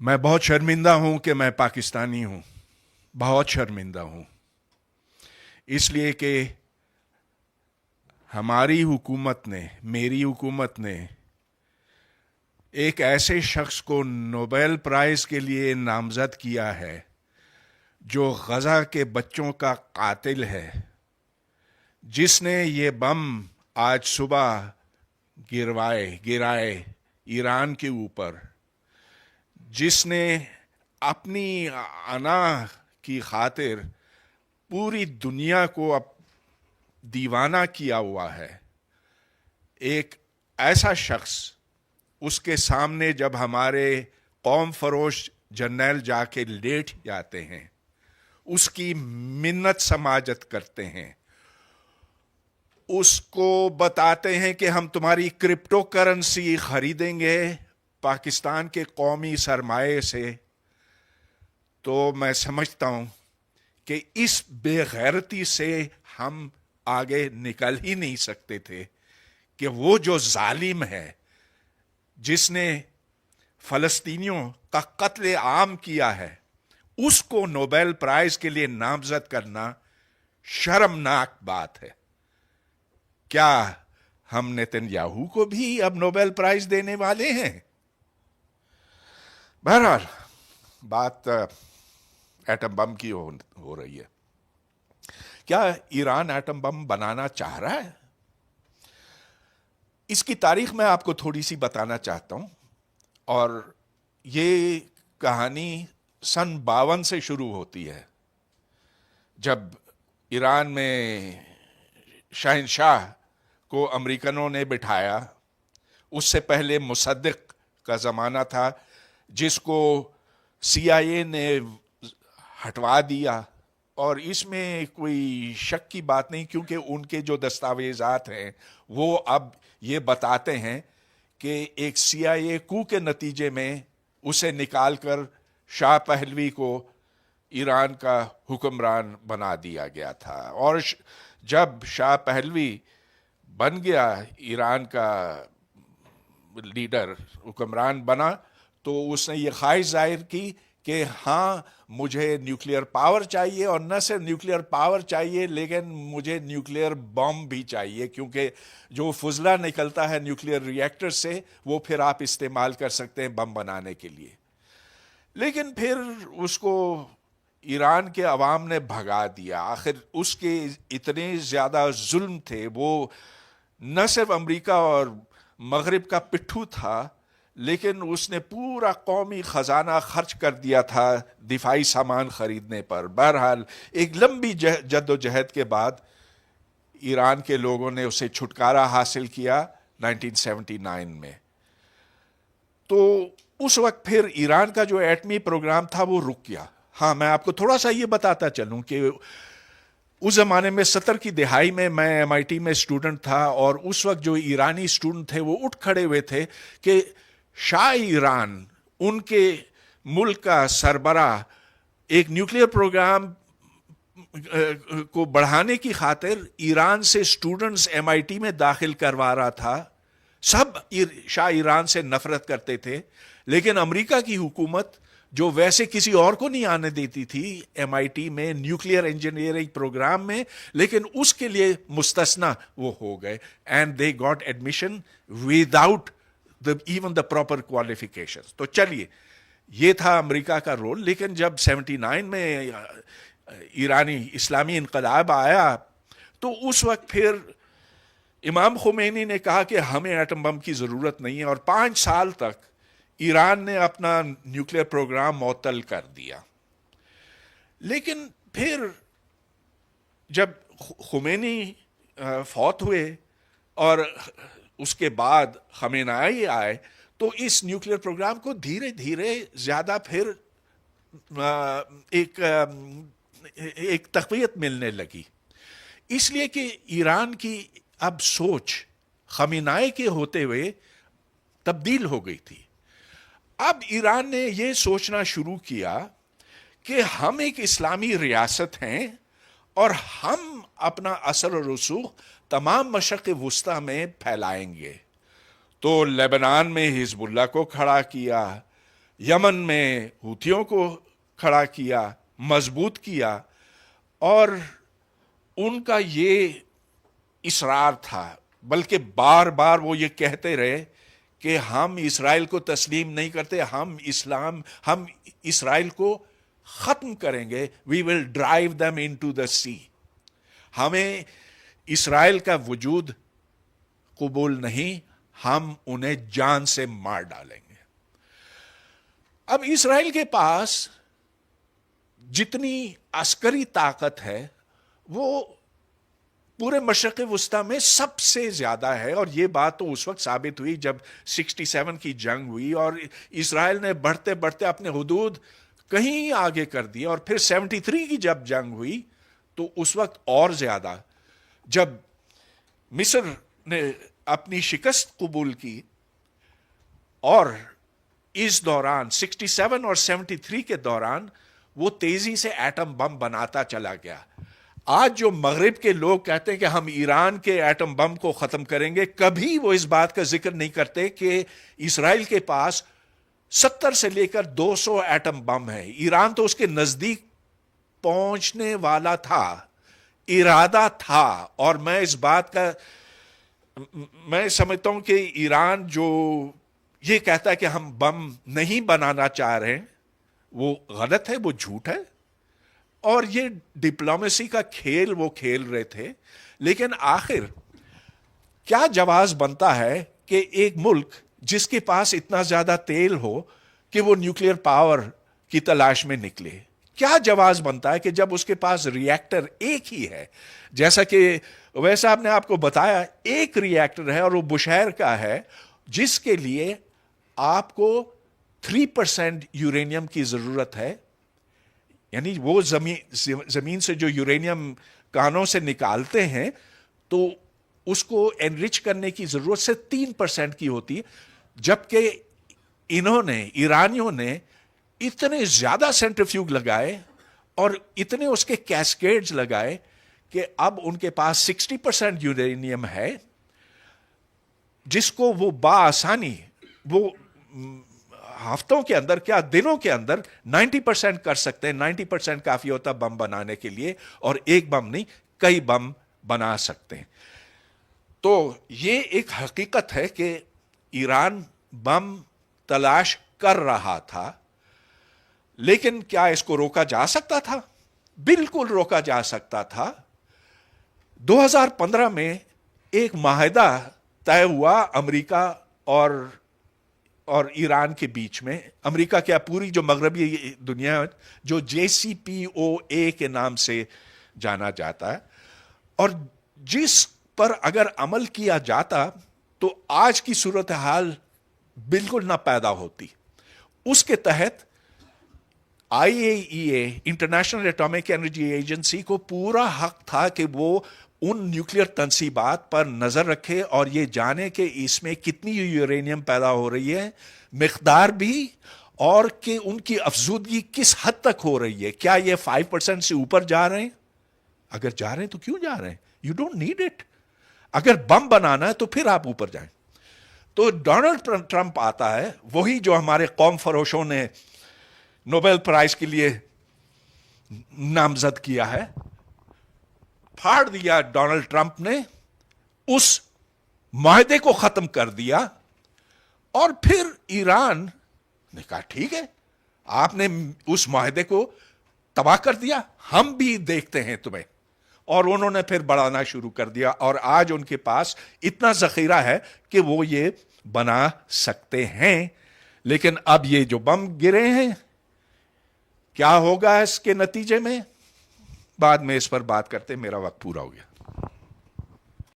میں بہت شرمندہ ہوں کہ میں پاکستانی ہوں. بہت شرمندہ ہوں اس لیے کہ ہماری حکومت نے، میری حکومت نے ایک ایسے شخص کو نوبیل پرائز کے لیے نامزد کیا ہے جو غزہ کے بچوں کا قاتل ہے، جس نے یہ بم آج صبح گرائے ایران کے اوپر، جس نے اپنی انا کی خاطر پوری دنیا کو اب دیوانہ کیا ہوا ہے. ایک ایسا شخص، اس کے سامنے جب ہمارے قوم فروش جرنیل جا کے لیٹ جاتے ہیں، اس کی منت سماجت کرتے ہیں، اس کو بتاتے ہیں کہ ہم تمہاری کرپٹو کرنسی خریدیں گے پاکستان کے قومی سرمایے سے، تو میں سمجھتا ہوں کہ اس بے غیرتی سے ہم آگے نکل ہی نہیں سکتے تھے کہ وہ جو ظالم ہے، جس نے فلسطینیوں کا قتل عام کیا ہے، اس کو نوبیل پرائز کے لیے نامزد کرنا شرمناک بات ہے. کیا ہم نیتن کو بھی اب نوبیل پرائز دینے والے ہیں؟ بہرحال بات ایٹم بم کی ہو رہی ہے. کیا ایران ایٹم بم بنانا چاہ رہا ہے؟ اس کی تاریخ میں آپ کو تھوڑی سی بتانا چاہتا ہوں، اور یہ کہانی سن 52 سے شروع ہوتی ہے، جب ایران میں شہنشاہ کو امریکنوں نے بٹھایا. اس سے پہلے مصدق کا زمانہ تھا، جس کو سی آئی اے نے ہٹوا دیا، اور اس میں کوئی شک کی بات نہیں، کیونکہ ان کے جو دستاویزات ہیں وہ اب یہ بتاتے ہیں کہ ایک سی آئی اے کو کے نتیجے میں اسے نکال کر شاہ پہلوی کو ایران کا حکمران بنا دیا گیا تھا. اور جب شاہ پہلوی بن گیا، ایران کا لیڈر، حکمران بنا، تو اس نے یہ خواہش ظاہر کی کہ ہاں مجھے نیوکلیئر پاور چاہیے، اور نہ صرف نیوکلیئر پاور چاہیے لیکن مجھے نیوکلیئر بم بھی چاہیے، کیونکہ جو فضلہ نکلتا ہے نیوکلیئر ری ایکٹر سے وہ پھر آپ استعمال کر سکتے ہیں بم بنانے کے لیے. لیکن پھر اس کو ایران کے عوام نے بھگا دیا. آخر اس کے اتنے زیادہ ظلم تھے، وہ نہ صرف امریکہ اور مغرب کا پٹھو تھا، لیکن اس نے پورا قومی خزانہ خرچ کر دیا تھا دفاعی سامان خریدنے پر. بہرحال ایک لمبی جد و جہد کے بعد ایران کے لوگوں نے اسے چھٹکارا حاصل کیا 1979 میں. تو اس وقت پھر ایران کا جو ایٹمی پروگرام تھا وہ رک گیا. ہاں، میں آپ کو تھوڑا سا یہ بتاتا چلوں کہ اس زمانے میں 70 کی دہائی میں ایم آئی ٹی میں اسٹوڈنٹ تھا، اور اس وقت جو ایرانی اسٹوڈنٹ تھے وہ اٹھ کھڑے ہوئے تھے کہ شاہ ایران، ان کے ملک کا سربراہ، ایک نیوکلیئر پروگرام کو بڑھانے کی خاطر ایران سے اسٹوڈنٹس ایم آئی ٹی میں داخل کروا رہا تھا. سب شاہ ایران سے نفرت کرتے تھے، لیکن امریکہ کی حکومت جو ویسے کسی اور کو نہیں آنے دیتی تھی ایم آئی ٹی میں نیوکلیئر انجینئرنگ پروگرام میں، لیکن اس کے لیے مستثنا وہ ہو گئے، and they got admission with out even the proper qualification. تو چلیے، یہ تھا امریکہ کا رول. لیکن جب 79 میں ایرانی اسلامی انقلاب آیا، تو اس وقت پھر امام خمینی نے کہا کہ ہمیں ایٹم بم کی ضرورت نہیں ہے، اور 5 سال تک ایران نے اپنا نیوکلیئر پروگرام معطل کر دیا. لیکن پھر جب خمینی فوت ہوئے اور اس کے بعد خامنہئی آئے، تو اس نیوکلیئر پروگرام کو دھیرے دھیرے زیادہ پھر ایک تقویت ملنے لگی، اس لیے کہ ایران کی اب سوچ خامنہئی کے ہوتے ہوئے تبدیل ہو گئی تھی. اب ایران نے یہ سوچنا شروع کیا کہ ہم ایک اسلامی ریاست ہیں، اور ہم اپنا اثر و رسوخ تمام مشرق وسطی میں پھیلائیں گے. تو لبنان میں حزب اللہ کو کھڑا کیا، یمن میں ہوتھیوں کو کھڑا کیا، مضبوط کیا، اور ان کا یہ اصرار تھا، بلکہ بار بار وہ یہ کہتے رہے کہ ہم اسرائیل کو تسلیم نہیں کرتے، ہم اسرائیل کو ختم کریں گے، وی ول ڈرائیو دم انٹو دا سی. ہمیں اسرائیل کا وجود قبول نہیں، ہم انہیں جان سے مار ڈالیں گے. اب اسرائیل کے پاس جتنی عسکری طاقت ہے وہ پورے مشرق وسطیٰ میں سب سے زیادہ ہے، اور یہ بات تو اس وقت ثابت ہوئی جب 67 کی جنگ ہوئی اور اسرائیل نے بڑھتے بڑھتے اپنے حدود کہیں آگے کر دیے، اور پھر 73 کی جب جنگ ہوئی تو اس وقت اور زیادہ. جب مصر نے اپنی شکست قبول کی اور اس دوران 67 اور 73 کے دوران وہ تیزی سے ایٹم بم بناتا چلا گیا. آج جو مغرب کے لوگ کہتے ہیں کہ ہم ایران کے ایٹم بم کو ختم کریں گے، کبھی وہ اس بات کا ذکر نہیں کرتے کہ اسرائیل کے پاس 70 سے لے کر 200 ایٹم بم ہے. ایران تو اس کے نزدیک پہنچنے والا تھا، ارادہ تھا. اور میں اس بات کا میں سمجھتا ہوں کہ ایران جو یہ کہتا ہے کہ ہم بم نہیں بنانا چاہ رہے ہیں، وہ غلط ہے، وہ جھوٹ ہے. اور یہ ڈپلومیسی کا کھیل وہ کھیل رہے تھے. لیکن آخر کیا جواز بنتا ہے کہ ایک ملک جس کے پاس اتنا زیادہ تیل ہو کہ وہ نیوکلیئر پاور کی تلاش میں نکلے؟ کیا جواز بنتا ہے کہ جب اس کے پاس ری ایکٹر ایک ہی ہے، جیسا کہ اویس صاحب نے آپ کو بتایا، ایک ری ایکٹر ہے اور وہ بشہر کا ہے، جس کے لیے آپ کو 3% یورینیم کی ضرورت ہے. یعنی وہ زمین سے جو یورینیم کانوں سے نکالتے ہیں تو اس کو انرچ کرنے کی ضرورت سے 3% کی ہوتی ہے، جبکہ انہوں نے، ایرانیوں نے اتنے زیادہ سینٹریفیوگ لگائے اور اتنے اس کے کیسکیڈز لگائے کہ اب ان کے پاس 60% یورینیم ہے، جس کو وہ بآسانی وہ ہفتوں کے اندر، کیا دنوں کے اندر 90% کر سکتے ہیں. 90% کافی ہوتا بم بنانے کے لیے، اور ایک بم نہیں، کئی بم بنا سکتے ہیں. تو یہ ایک حقیقت ہے کہ ایران بم تلاش کر رہا تھا، لیکن کیا اس کو روکا جا سکتا تھا؟ بالکل روکا جا سکتا تھا. 2015 میں ایک معاہدہ طے ہوا امریکہ اور ایران کے بیچ میں. امریکہ کیا، پوری جو مغربی دنیا جو JCPOA کے نام سے جانا جاتا ہے، اور جس پر اگر عمل کیا جاتا تو آج کی صورتحال بالکل نہ پیدا ہوتی. اس کے تحت IAEA international atomic energy agency کو پورا حق تھا کہ وہ ان نیوکلیئر تنصیبات پر نظر رکھے اور یہ جانے کہ اس میں کتنی یورینیم پیدا ہو رہی ہے، مقدار بھی، اور کہ ان کی افزودگی کس حد تک ہو رہی ہے. کیا یہ 5% سے اوپر جا رہے ہیں؟ اگر جا رہے ہیں تو کیوں جا رہے ہیں؟ You don't need it. اگر بم بنانا ہے تو پھر آپ اوپر جائیں. تو ڈونلڈ ٹرمپ آتا ہے، وہی جو ہمارے قوم فروشوں نے نوبل پرائز کے لیے نامزد کیا ہے. پھاڑ دیا ڈونلڈ ٹرمپ نے، اس معاہدے کو ختم کر دیا، اور پھر ایران نے کہا ٹھیک ہے، آپ نے اس معاہدے کو تباہ کر دیا، ہم بھی دیکھتے ہیں تمہیں. اور انہوں نے پھر بڑھانا شروع کر دیا، اور آج ان کے پاس اتنا ذخیرہ ہے کہ وہ یہ بنا سکتے ہیں. لیکن اب یہ جو بم گرے ہیں، کیا ہوگا اس کے نتیجے میں؟ بعد میں اس پر بات کرتے، میرا وقت پورا ہو گیا.